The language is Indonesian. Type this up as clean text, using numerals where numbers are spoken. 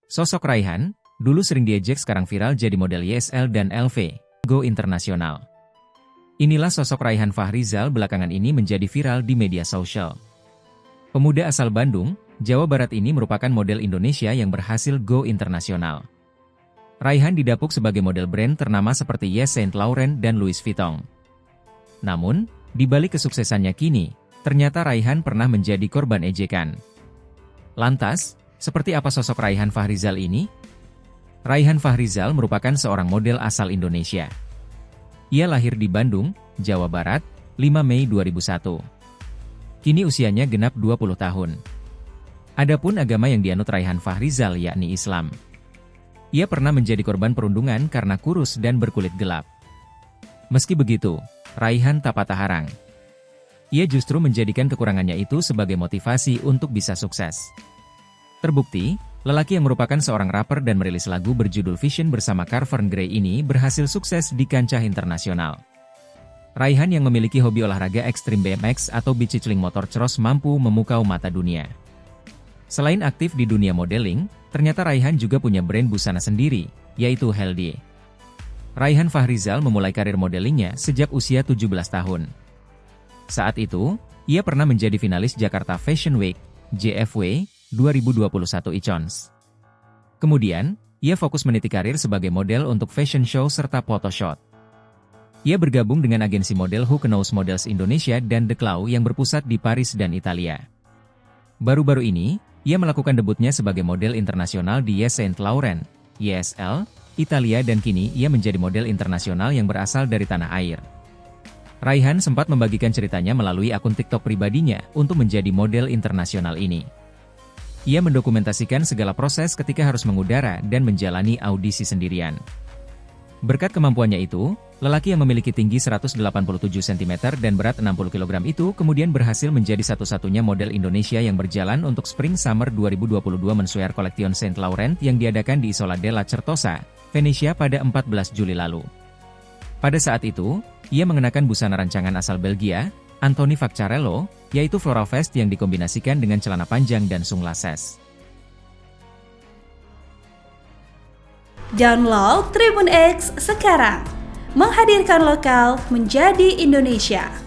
Sosok Raihan, dulu sering diejek sekarang viral jadi model YSL dan LV, Go Internasional. Inilah sosok Raihan Fahrizal belakangan ini menjadi viral di media sosial. Pemuda asal Bandung, Jawa Barat ini merupakan model Indonesia yang berhasil Go Internasional. Raihan didapuk sebagai model brand ternama seperti Yves Saint Laurent dan Louis Vuitton. Namun, di balik kesuksesannya kini, ternyata Raihan pernah menjadi korban ejekan. Lantas, seperti apa sosok Raihan Fahrizal ini? Raihan Fahrizal merupakan seorang model asal Indonesia. Ia lahir di Bandung, Jawa Barat, 5 Mei 2001. Kini usianya genap 20 tahun. Adapun agama yang dianut Raihan Fahrizal yakni Islam. Ia pernah menjadi korban perundungan karena kurus dan berkulit gelap. Meski begitu, Raihan tak patah arang. Ia justru menjadikan kekurangannya itu sebagai motivasi untuk bisa sukses. Terbukti, lelaki yang merupakan seorang rapper dan merilis lagu berjudul Vision bersama Carvern Gray ini berhasil sukses di kancah internasional. Raihan yang memiliki hobi olahraga ekstrim BMX atau bicicling motor cross mampu memukau mata dunia. Selain aktif di dunia modeling, ternyata Raihan juga punya brand busana sendiri, yaitu Healthy. Raihan Fahrizal memulai karir modelingnya sejak usia 17 tahun. Saat itu, ia pernah menjadi finalis Jakarta Fashion Week, JFW, 2021 Icons. Kemudian, ia fokus meniti karir sebagai model untuk fashion show serta photoshoot. Ia bergabung dengan agensi model Who Knows Models Indonesia dan The Claw yang berpusat di Paris dan Italia. Baru-baru ini, ia melakukan debutnya sebagai model internasional di Yves Saint Laurent, YSL, Italia dan kini ia menjadi model internasional yang berasal dari tanah air. Raihan sempat membagikan ceritanya melalui akun TikTok pribadinya untuk menjadi model internasional ini. Ia mendokumentasikan segala proses ketika harus mengudara dan menjalani audisi sendirian. Berkat kemampuannya itu, lelaki yang memiliki tinggi 187 cm dan berat 60 kg itu kemudian berhasil menjadi satu-satunya model Indonesia yang berjalan untuk Spring Summer 2022 Menswear Collection Saint Laurent yang diadakan di Isola della Certosa, Venesia pada 14 Juli lalu. Pada saat itu, ia mengenakan busana rancangan asal Belgia, Anthony Vaccarello, yaitu floral vest yang dikombinasikan dengan celana panjang dan sunglasses. Download Tribun X sekarang, menghadirkan lokal menjadi Indonesia.